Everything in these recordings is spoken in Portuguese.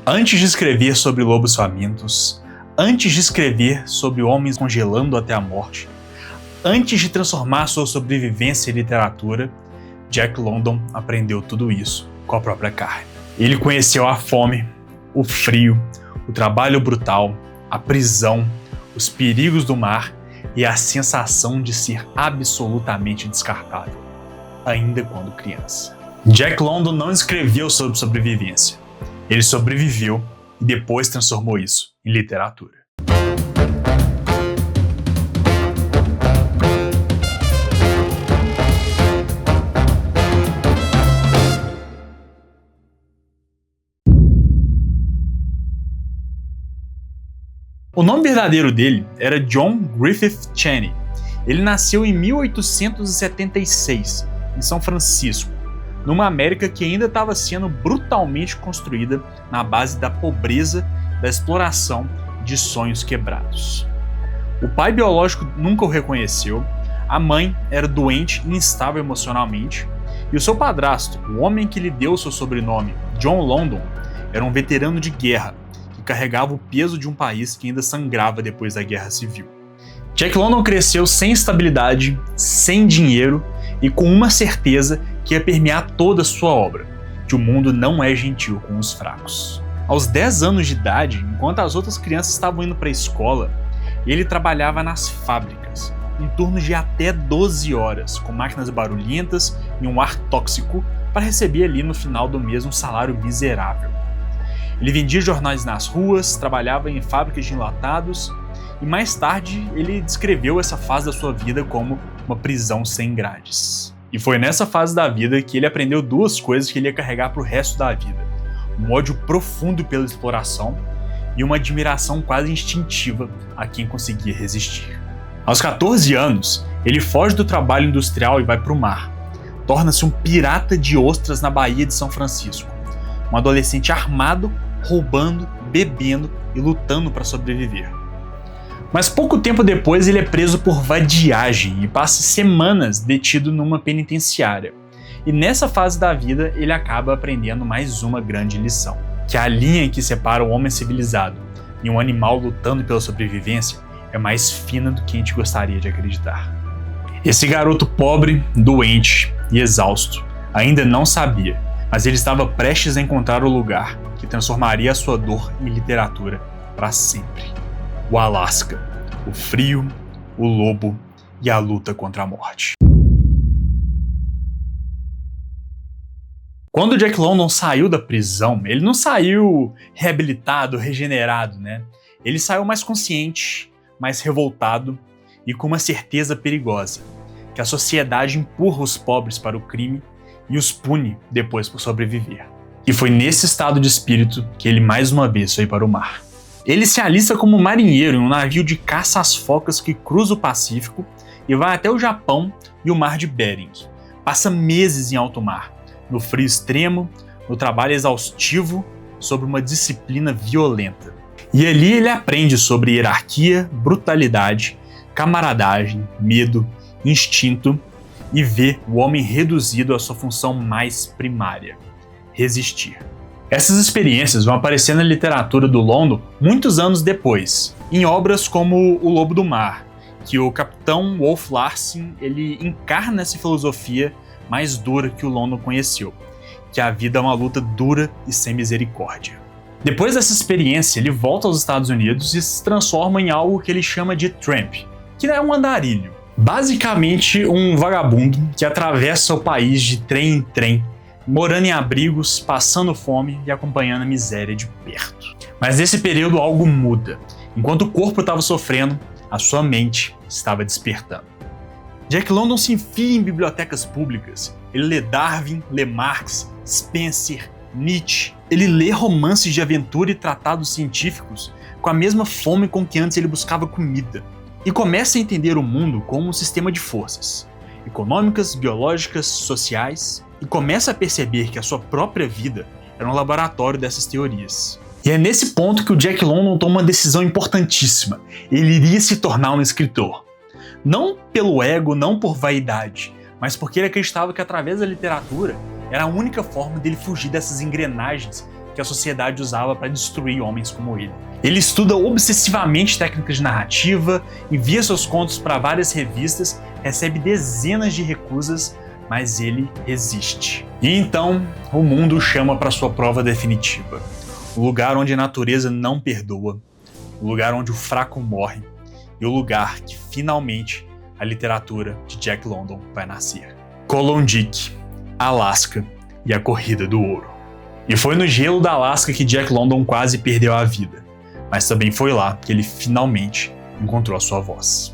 Antes de escrever sobre lobos famintos, antes de escrever sobre homens congelando até a morte, antes de transformar sua sobrevivência em literatura, Jack London aprendeu tudo isso com a própria carne. Ele conheceu a fome, o frio, o trabalho brutal, a prisão, os perigos do mar e a sensação de ser absolutamente descartável, ainda quando criança. Jack London não escreveu sobre sobrevivência. Ele sobreviveu e depois transformou isso em literatura. O nome verdadeiro dele era John Griffith Chaney. Ele nasceu em 1876, em São Francisco, numa América que ainda estava sendo brutalmente construída na base da pobreza, da exploração de sonhos quebrados. O pai biológico nunca o reconheceu, a mãe era doente e instável emocionalmente, e o seu padrasto, o homem que lhe deu seu sobrenome, John London, era um veterano de guerra, carregava o peso de um país que ainda sangrava depois da Guerra Civil. Jack London cresceu sem estabilidade, sem dinheiro e com uma certeza que ia permear toda a sua obra, que o mundo não é gentil com os fracos. Aos 10 anos de idade, enquanto as outras crianças estavam indo para a escola, ele trabalhava nas fábricas, em turnos de até 12 horas, com máquinas barulhentas e um ar tóxico, para receber ali no final do mês um salário miserável. Ele vendia jornais nas ruas, trabalhava em fábricas de enlatados e mais tarde ele descreveu essa fase da sua vida como uma prisão sem grades. E foi nessa fase da vida que ele aprendeu duas coisas que ele ia carregar para o resto da vida: um ódio profundo pela exploração e uma admiração quase instintiva a quem conseguia resistir. Aos 14 anos, ele foge do trabalho industrial e vai para o mar. Torna-se um pirata de ostras na Baía de São Francisco. Um adolescente armado, roubando, bebendo e lutando para sobreviver. Mas pouco tempo depois ele é preso por vadiagem e passa semanas detido numa penitenciária. E nessa fase da vida ele acaba aprendendo mais uma grande lição: que a linha que separa o homem civilizado e um animal lutando pela sobrevivência é mais fina do que a gente gostaria de acreditar. Esse garoto pobre, doente e exausto ainda não sabia, mas ele estava prestes a encontrar o lugar que transformaria a sua dor em literatura para sempre. O Alasca, o frio, o lobo e a luta contra a morte. Quando Jack London saiu da prisão, ele não saiu reabilitado, regenerado, né? Ele saiu mais consciente, mais revoltado e com uma certeza perigosa, que a sociedade empurra os pobres para o crime e os pune depois por sobreviver. E foi nesse estado de espírito que ele mais uma vez foi para o mar. Ele se alista como marinheiro em um navio de caça às focas que cruza o Pacífico e vai até o Japão e o Mar de Bering. Passa meses em alto mar, no frio extremo, no trabalho exaustivo, sob uma disciplina violenta. E ali ele aprende sobre hierarquia, brutalidade, camaradagem, medo, instinto e vê o homem reduzido à sua função mais primária: resistir. Essas experiências vão aparecer na literatura do London muitos anos depois, em obras como O Lobo do Mar, que o capitão Wolf Larsen ele encarna essa filosofia mais dura que o London conheceu, que a vida é uma luta dura e sem misericórdia. Depois dessa experiência, ele volta aos Estados Unidos e se transforma em algo que ele chama de tramp, que é um andarilho. Basicamente um vagabundo que atravessa o país de trem em trem, morando em abrigos, passando fome e acompanhando a miséria de perto. Mas nesse período algo muda. Enquanto o corpo estava sofrendo, a sua mente estava despertando. Jack London se enfia em bibliotecas públicas. Ele lê Darwin, lê Marx, Spencer, Nietzsche. Ele lê romances de aventura e tratados científicos com a mesma fome com que antes ele buscava comida. E começa a entender o mundo como um sistema de forças econômicas, biológicas, sociais, e começa a perceber que a sua própria vida era um laboratório dessas teorias. E é nesse ponto que o Jack London toma uma decisão importantíssima. Ele iria se tornar um escritor. Não pelo ego, não por vaidade, mas porque ele acreditava que através da literatura era a única forma dele fugir dessas engrenagens que a sociedade usava para destruir homens como ele. Ele estuda obsessivamente técnicas de narrativa, envia seus contos para várias revistas, recebe dezenas de recusas, mas ele resiste. E então, o mundo o chama para sua prova definitiva. O lugar onde a natureza não perdoa, o lugar onde o fraco morre, e o lugar que, finalmente, a literatura de Jack London vai nascer. Klondike, Alasca e a Corrida do Ouro. E foi no gelo da Alasca que Jack London quase perdeu a vida, mas também foi lá que ele finalmente encontrou a sua voz.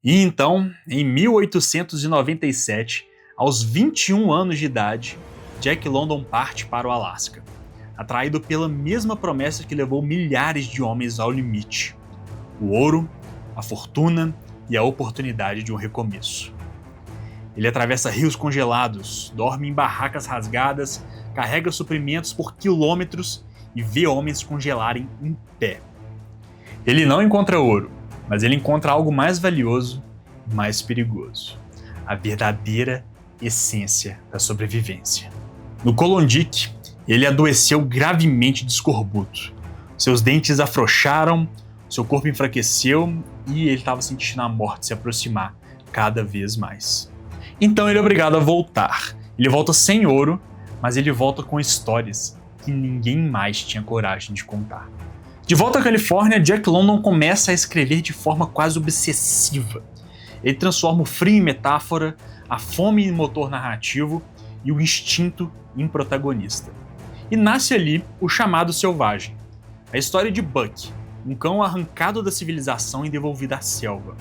E então, em 1897, aos 21 anos de idade, Jack London parte para o Alasca, atraído pela mesma promessa que levou milhares de homens ao limite: o ouro, a fortuna e a oportunidade de um recomeço. Ele atravessa rios congelados, dorme em barracas rasgadas, carrega suprimentos por quilômetros e vê homens congelarem em pé. Ele não encontra ouro, mas ele encontra algo mais valioso e mais perigoso: a verdadeira essência da sobrevivência. No Klondike, ele adoeceu gravemente de escorbuto. Seus dentes afrouxaram, seu corpo enfraqueceu e ele estava sentindo a morte se aproximar cada vez mais. Então ele é obrigado a voltar. Ele volta sem ouro, mas ele volta com histórias que ninguém mais tinha coragem de contar. De volta à Califórnia, Jack London começa a escrever de forma quase obsessiva. Ele transforma o frio em metáfora, a fome em motor narrativo e o instinto em protagonista. E nasce ali o chamado Selvagem, a história de Buck, um cão arrancado da civilização e devolvido à selva.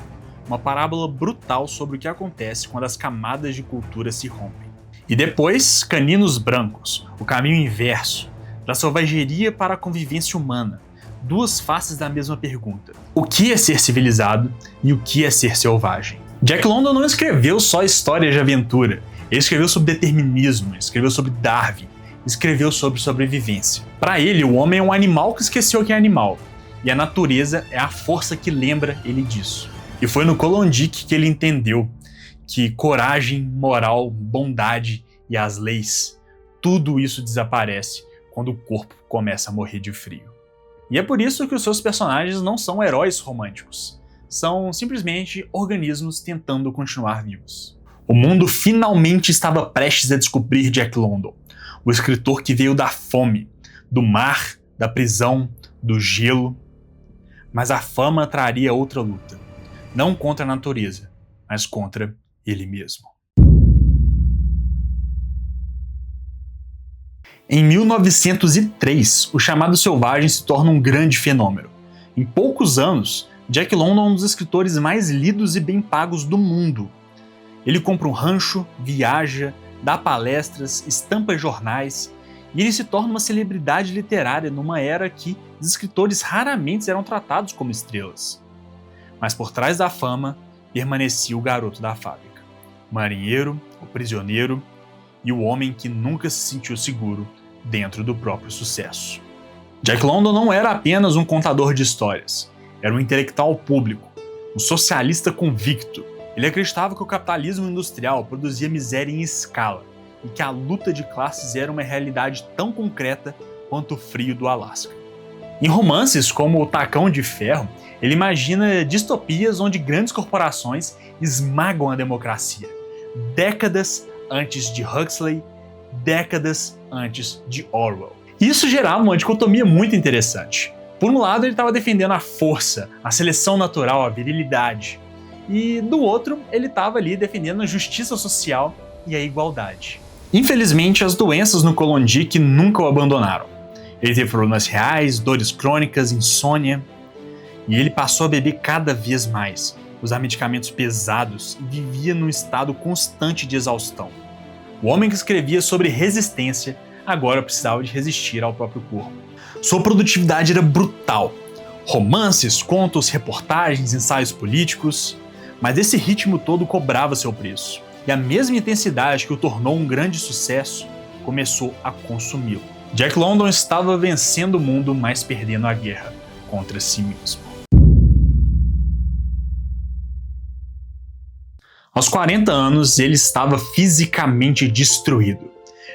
Uma parábola brutal sobre o que acontece quando as camadas de cultura se rompem. E depois, Caninos Brancos, o caminho inverso, da selvageria para a convivência humana. Duas faces da mesma pergunta: o que é ser civilizado e o que é ser selvagem? Jack London não escreveu só histórias de aventura. Ele escreveu sobre determinismo, ele escreveu sobre Darwin, escreveu sobre sobrevivência. Para ele, o homem é um animal que esqueceu que é animal, e a natureza é a força que lembra ele disso. E foi no Klondike que ele entendeu que coragem, moral, bondade e as leis, tudo isso desaparece quando o corpo começa a morrer de frio. E é por isso que os seus personagens não são heróis românticos, são simplesmente organismos tentando continuar vivos. O mundo finalmente estava prestes a descobrir Jack London, o escritor que veio da fome, do mar, da prisão, do gelo. Mas a fama traria outra luta, não contra a natureza, mas contra ele mesmo. Em 1903, o chamado Selvagem se torna um grande fenômeno. Em poucos anos, Jack London é um dos escritores mais lidos e bem pagos do mundo. Ele compra um rancho, viaja, dá palestras, estampa jornais, e ele se torna uma celebridade literária numa era que os escritores raramente eram tratados como estrelas. Mas por trás da fama, permanecia o garoto da fábrica, o marinheiro, o prisioneiro e o homem que nunca se sentiu seguro dentro do próprio sucesso. Jack London não era apenas um contador de histórias, era um intelectual público, um socialista convicto. Ele acreditava que o capitalismo industrial produzia miséria em escala e que a luta de classes era uma realidade tão concreta quanto o frio do Alasca. Em romances como O Tacão de Ferro, ele imagina distopias onde grandes corporações esmagam a democracia, décadas antes de Huxley, décadas antes de Orwell. Isso gerava uma dicotomia muito interessante. Por um lado, ele estava defendendo a força, a seleção natural, a virilidade. E do outro, ele estava ali defendendo a justiça social e a igualdade. Infelizmente, as doenças no Klondike nunca o abandonaram. Ele teve problemas reais, dores crônicas, insônia. E ele passou a beber cada vez mais, usar medicamentos pesados e vivia num estado constante de exaustão. O homem que escrevia sobre resistência agora precisava de resistir ao próprio corpo. Sua produtividade era brutal. Romances, contos, reportagens, ensaios políticos. Mas esse ritmo todo cobrava seu preço. E a mesma intensidade que o tornou um grande sucesso começou a consumi-lo. Jack London estava vencendo o mundo, mas perdendo a guerra contra si mesmo. Aos 40 anos, ele estava fisicamente destruído.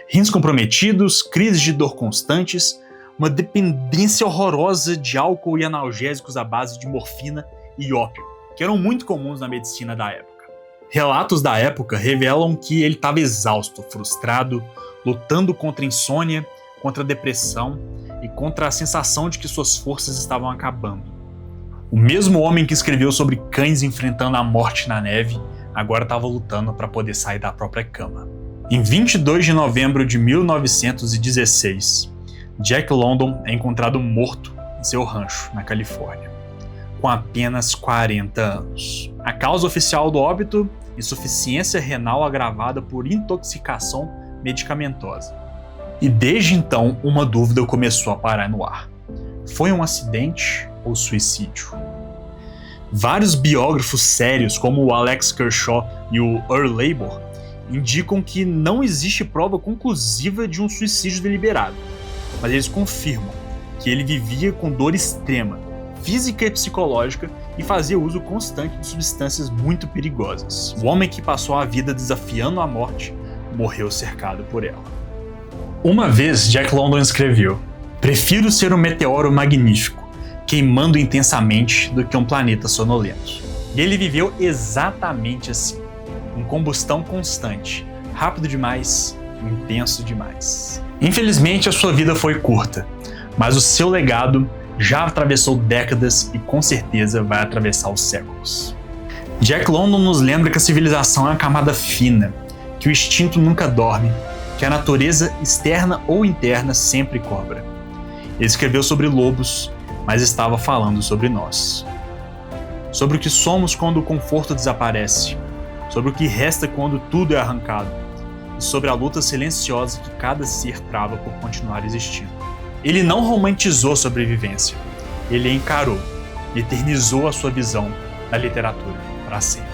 Rins comprometidos, crises de dor constantes, uma dependência horrorosa de álcool e analgésicos à base de morfina e ópio, que eram muito comuns na medicina da época. Relatos da época revelam que ele estava exausto, frustrado, lutando contra a insônia, contra a depressão e contra a sensação de que suas forças estavam acabando. O mesmo homem que escreveu sobre cães enfrentando a morte na neve, agora estava lutando para poder sair da própria cama. Em 22 de novembro de 1916, Jack London é encontrado morto em seu rancho, na Califórnia, com apenas 40 anos. A causa oficial do óbito: insuficiência renal agravada por intoxicação medicamentosa. E desde então, uma dúvida começou a parar no ar. Foi um acidente ou suicídio? Vários biógrafos sérios, como o Alex Kershaw e o Earl Labor, indicam que não existe prova conclusiva de um suicídio deliberado, mas eles confirmam que ele vivia com dor extrema, física e psicológica, e fazia uso constante de substâncias muito perigosas. O homem que passou a vida desafiando a morte morreu cercado por ela. Uma vez, Jack London escreveu: "Prefiro ser um meteoro magnífico, queimando intensamente, do que um planeta sonolento." E ele viveu exatamente assim, em combustão constante, rápido demais, intenso demais. Infelizmente, a sua vida foi curta, mas o seu legado já atravessou décadas e com certeza vai atravessar os séculos. Jack London nos lembra que a civilização é uma camada fina, que o instinto nunca dorme, que a natureza externa ou interna sempre cobra. Ele escreveu sobre lobos, mas estava falando sobre nós. Sobre o que somos quando o conforto desaparece, sobre o que resta quando tudo é arrancado, e sobre a luta silenciosa que cada ser trava por continuar existindo. Ele não romantizou a sobrevivência, ele a encarou, eternizou a sua visão da literatura para sempre.